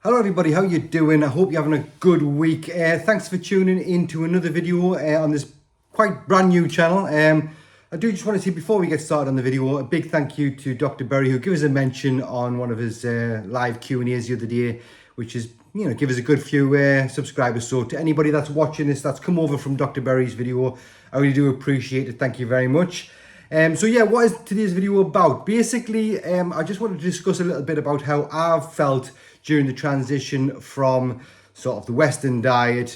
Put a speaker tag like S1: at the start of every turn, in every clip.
S1: Hello everybody, how you doing? I hope you're having a good week. Thanks for tuning in to another video on this quite brand new channel. I do just want to say before we get started on the video, a big thank you to Dr. Berry, who gave us a mention on one of his live Q&As the other day, which is, give us a good few subscribers. So to anybody that's watching this, that's come over from Dr. Berry's video, I really do appreciate it. Thank you very much. So yeah, what is today's video about? Basically, I just wanted to discuss a little bit about how I've felt during the transition from sort of the Western diet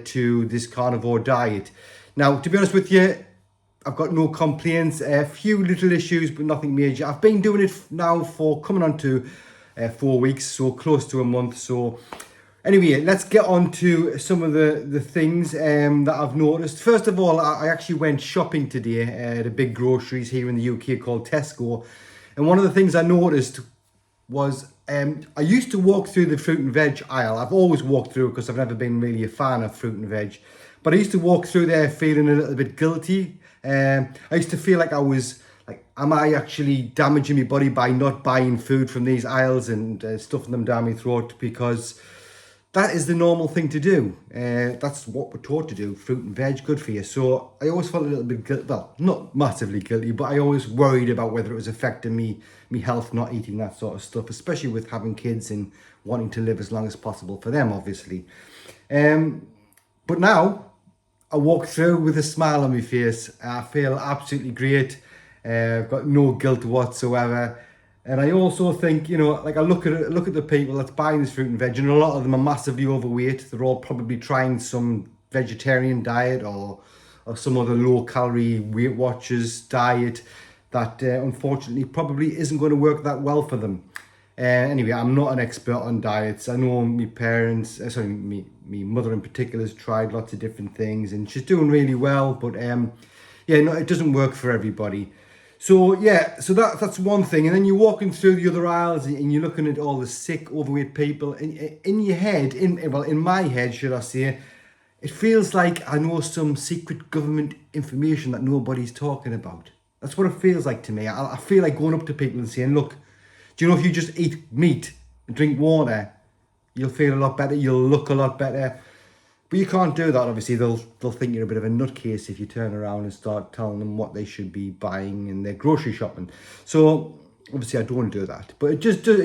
S1: to this carnivore diet. Now, to be honest with you, I've got no complaints, a few little issues, but nothing major. I've been doing it now for coming on to 4 weeks, so close to a month. So anyway, let's get on to some of the things that I've noticed. First of all, I actually went shopping today at a big groceries here in the UK called Tesco. And one of the things I noticed was I used to walk through the fruit and veg aisle. I've always walked through because I've never been really a fan of fruit and veg. But I used to walk through there feeling a little bit guilty. I used to feel like I was like, am I actually damaging my body by not buying food from these aisles and stuffing them down my throat? Because that is the normal thing to do. That's what we're taught to do. Fruit and veg, good for you. So I always felt a little bit guilty. Well, not massively guilty, but I always worried about whether it was affecting me health, not eating that sort of stuff, especially with having kids and wanting to live as long as possible for them, obviously. But now I walk through with a smile on my face. I feel absolutely great. I've got no guilt whatsoever. And I also think, like I look at the people that's buying this fruit and veg, and a lot of them are massively overweight. They're all probably trying some vegetarian diet or some other low calorie Weight Watchers diet that unfortunately probably isn't going to work that well for them. Anyway, I'm not an expert on diets. I know my parents, my mother in particular has tried lots of different things and she's doing really well, but it doesn't work for everybody. So yeah, so that's one thing. And then you're walking through the other aisles and you're looking at all the sick, overweight people. In your head, in my head, should I say, it feels like I know some secret government information that nobody's talking about. That's what it feels like to me. I feel like going up to people and saying, look, do you know if you just eat meat and drink water, you'll feel a lot better, you'll look a lot better. But you can't do that, obviously. They'll think you're a bit of a nutcase if you turn around and start telling them what they should be buying in their grocery shopping. So obviously I don't want to do that. But it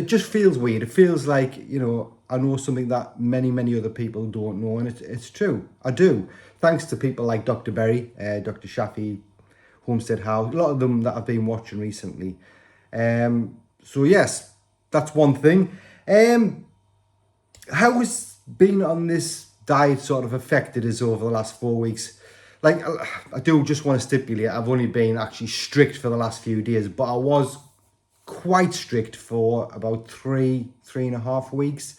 S1: just feels weird. It feels like, I know something that many other people don't know, and it's true. I do. Thanks to people like Dr. Berry, Dr. Shafi, Homestead House, a lot of them that I've been watching recently. So yes, that's one thing. How has being on this diet sort of affected us over the last 4 weeks? Like, I do just want to stipulate, I've only been actually strict for the last few days, but I was quite strict for about three and a half weeks.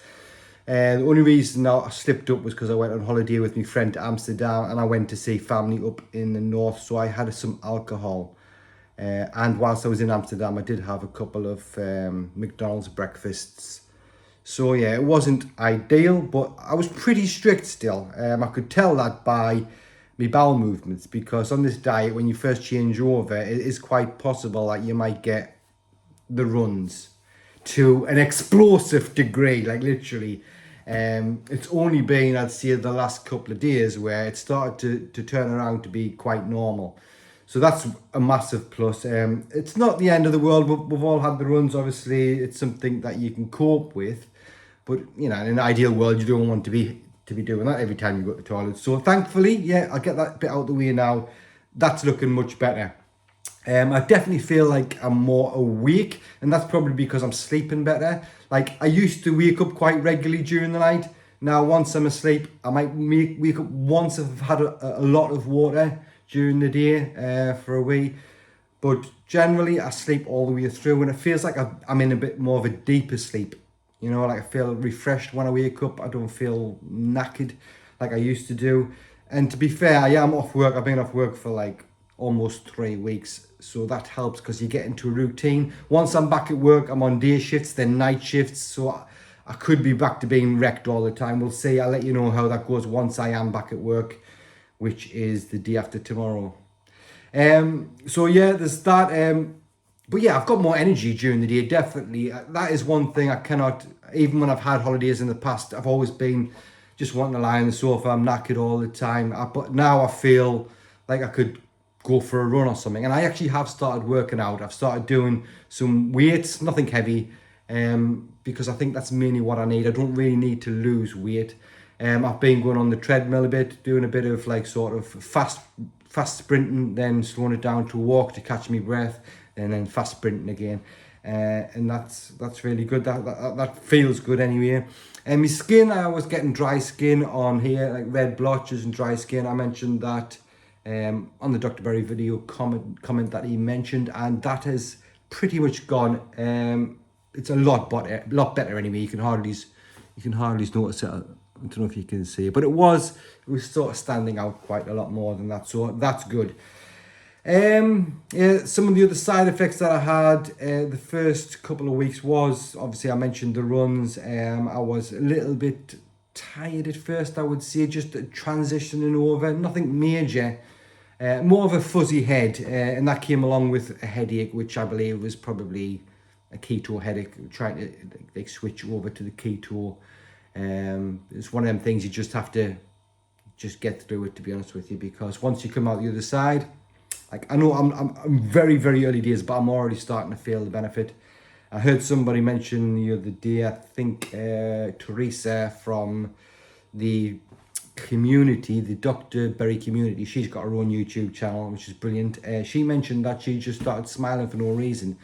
S1: The only reason I slipped up was because I went on holiday with my friend to Amsterdam and I went to see family up in the north, so I had some alcohol. And whilst I was in Amsterdam, I did have a couple of McDonald's breakfasts. So yeah, it wasn't ideal, but I was pretty strict still. I could tell that by my bowel movements, because on this diet, when you first change over, it is quite possible that you might get the runs to an explosive degree, like literally. It's only been, I'd say, the last couple of days where it started to turn around to be quite normal. So that's a massive plus. It's not the end of the world. We've all had the runs, obviously. It's something that you can cope with. But, in an ideal world, you don't want to be doing that every time you go to the toilet. So thankfully, yeah, I'll get that bit out of the way now. That's looking much better. I definitely feel like I'm more awake, and that's probably because I'm sleeping better. Like, I used to wake up quite regularly during the night. Now, once I'm asleep, I might wake up once if I've had a lot of water during the day for a wee. But generally, I sleep all the way through, and it feels like I'm in a bit more of a deeper sleep. Like I feel refreshed when I wake up. I don't feel knackered like I used to do. And to be fair, I am off work. I've been off work for like almost 3 weeks. So that helps because you get into a routine. Once I'm back at work, I'm on day shifts, then night shifts. So I could be back to being wrecked all the time. We'll see. I'll let you know how that goes once I am back at work, which is the day after tomorrow. So yeah, there's that. But yeah, I've got more energy during the day, definitely. That is one thing I cannot, even when I've had holidays in the past, I've always been just wanting to lie on the sofa. I'm knackered all the time. But now I feel like I could go for a run or something. And I actually have started working out. I've started doing some weights, nothing heavy, because I think that's mainly what I need. I don't really need to lose weight. I've been going on the treadmill a bit, doing a bit of like sort of fast sprinting, then slowing it down to a walk to catch my breath, and then fast sprinting again. And that's really good. That feels good anyway. And my skin, I was getting dry skin on here, like red blotches and dry skin. I mentioned that on the Dr. Berry video comment that he mentioned, and that has pretty much gone. It's a lot better anyway. You can hardly notice it. I don't know if you can see, but it was sort of standing out quite a lot more than that, so that's good. Yeah, some of the other side effects that I had the first couple of weeks was, obviously I mentioned the runs. I was a little bit tired at first, I would say, just transitioning over, nothing major, more of a fuzzy head, and that came along with a headache, which I believe was probably a keto headache, trying to like switch over to the keto. It's one of them things you just have to just get through it, to be honest with you, because once you come out the other side, like, I know I'm very, very early days, but I'm already starting to feel the benefit. I heard somebody mention the other day, I think Teresa from the community, the Dr. Berry community, she's got her own YouTube channel, which is brilliant. She mentioned that she just started smiling for no reason.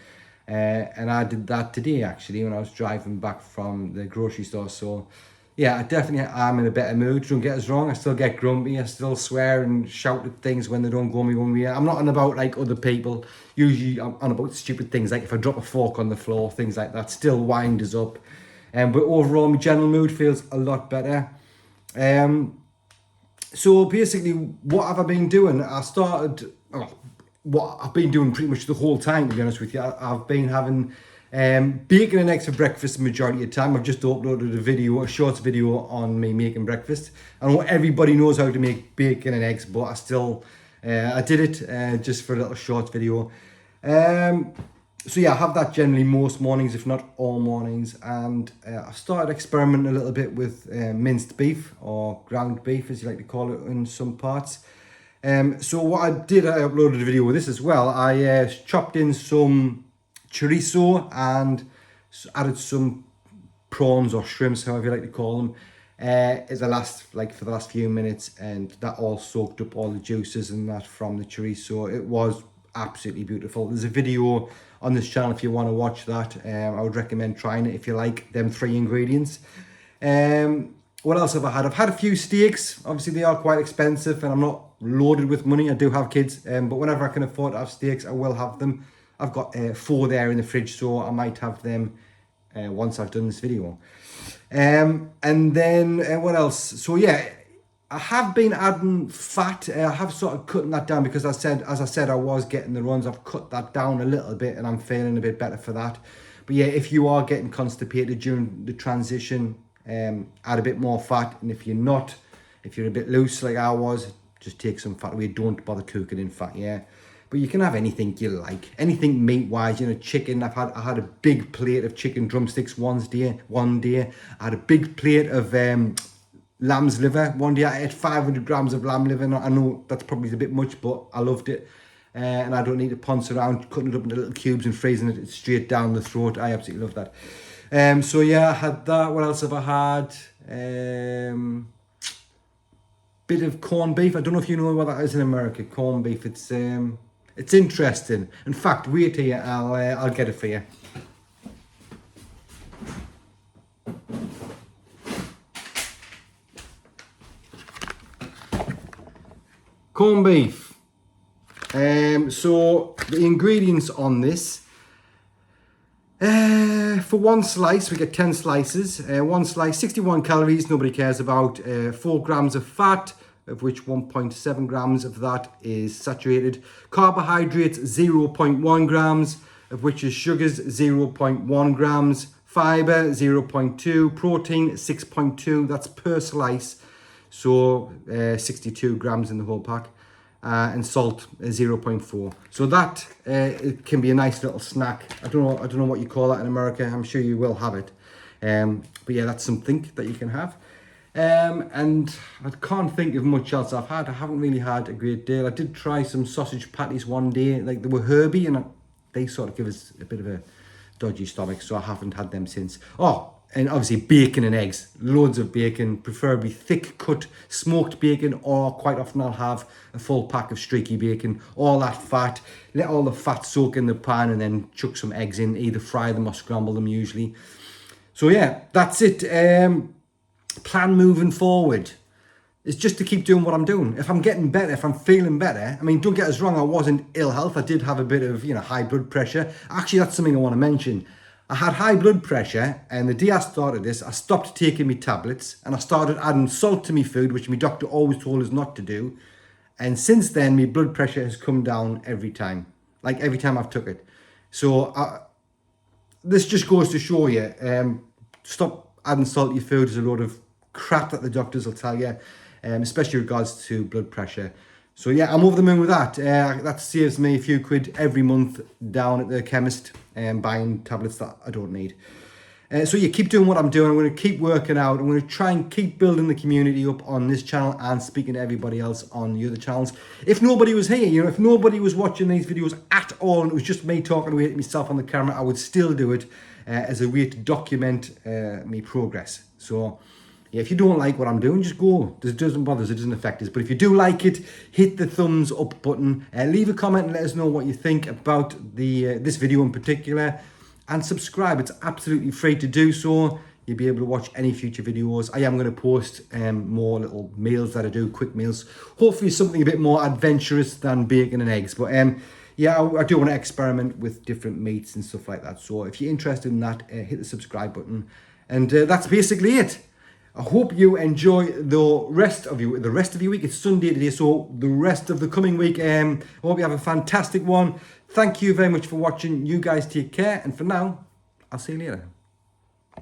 S1: And I did that today, actually, when I was driving back from the grocery store. So yeah, I definitely am in a better mood. Don't get us wrong, I still get grumpy, I still swear and shout at things when they don't go my own way. I'm not on about like other people. Usually I'm on about stupid things, like if I drop a fork on the floor, things like that still wind us up. But overall my general mood feels a lot better. So basically, what have I been doing? I started what I've been doing pretty much the whole time, to be honest with you. I've been having bacon and eggs for breakfast the majority of the time. I've just uploaded a short video on me making breakfast. I know everybody knows how to make bacon and eggs, but I still, I did it just for a little short video. So yeah, I have that generally most mornings, if not all mornings. And I've started experimenting a little bit with minced beef, or ground beef as you like to call it in some parts. So what I did, I uploaded a video with this as well. I chopped in some chorizo and added some prawns or shrimps, however you like to call them, for the last few minutes, and that all soaked up all the juices and that from the chorizo. It was absolutely beautiful. There's a video on this channel if you want to watch that. I would recommend trying it if you like them 3 ingredients. What else have I had? I've had a few steaks. Obviously they are quite expensive and I'm not loaded with money. I do have kids, but whenever I can afford to have steaks, I will have them. I've got 4 there in the fridge, so I might have them once I've done this video. And then what else? So yeah, I have been adding fat. I have sort of cutting that down because as I said, I was getting the runs. I've cut that down a little bit and I'm feeling a bit better for that. But yeah, if you are getting constipated during the transition, add a bit more fat. And if you're not, if you're a bit loose like I was, just take some fat away. Don't bother cooking in fat, yeah. But you can have anything you like, anything meat-wise. You know, chicken. I had a big plate of chicken drumsticks one day. I had a big plate of lamb's liver one day. I ate 500 grams of lamb liver. I know that's probably a bit much, but I loved it. And I don't need to ponce around cutting it up into little cubes and freezing it straight down the throat. I absolutely love that. So yeah, I had that. What else have I had? Bit of corned beef. I don't know if you know what that is in America. Corned beef. It's interesting. In fact, wait here. I'll get it for you. Corned beef. So the ingredients on this. For one slice, we get 10 slices. One slice, 61 calories, nobody cares about. 4 grams of fat, of which 1.7 grams of that is saturated. Carbohydrates, 0.1 grams, of which is sugars, 0.1 grams. Fiber, 0.2. Protein, 6.2. That's per slice. So 62 grams in the whole pack. and salt 0.4. So that it can be a nice little snack. I don't know what you call that in America. I'm sure you will have it. But yeah, that's something that you can have. And I can't think of much else I've had. I haven't really had a great deal. I did try some sausage patties one day, like they were herby, and they sort of give us a bit of a dodgy stomach, so I haven't had them since. Oh, and obviously bacon and eggs, loads of bacon, preferably thick cut smoked bacon, or quite often I'll have a full pack of streaky bacon. All that fat, let all the fat soak in the pan, and then chuck some eggs in, either fry them or scramble them usually. So yeah, that's it. Plan moving forward is just to keep doing what I'm doing. If I'm getting better, if I'm feeling better, I mean, don't get us wrong, I wasn't ill health. I did have a bit of, high blood pressure. Actually, that's something I want to mention. I had high blood pressure, and the day I started this, I stopped taking my tablets, and I started adding salt to my food, which my doctor always told us not to do. And since then, my blood pressure has come down every time. Like every time I've took it. So this just goes to show you, stop adding salt to your food. Is a load of crap that the doctors will tell you, especially in regards to blood pressure. So yeah, I'm over the moon with that. That saves me a few quid every month down at the chemist and buying tablets that I don't need. So yeah, keep doing what I'm doing. I'm going to keep working out. I'm going to try and keep building the community up on this channel and speaking to everybody else on the other channels. If nobody was here, if nobody was watching these videos at all, and it was just me talking away to myself on the camera, I would still do it as a way to document my progress. So yeah, if you don't like what I'm doing, just go. It doesn't bother us, it doesn't affect us. But if you do like it, hit the thumbs up button. Leave a comment and let us know what you think about this video in particular. And subscribe. It's absolutely free to do so. You'll be able to watch any future videos. I am going to post more little meals that I do, quick meals. Hopefully something a bit more adventurous than bacon and eggs. But yeah, I do want to experiment with different meats and stuff like that. So if you're interested in that, hit the subscribe button. And that's basically it. I hope you enjoy the rest of your week. It's Sunday today, so the rest of the coming week. I hope you have a fantastic one. Thank you very much for watching. You guys take care, and for now, I'll see you later.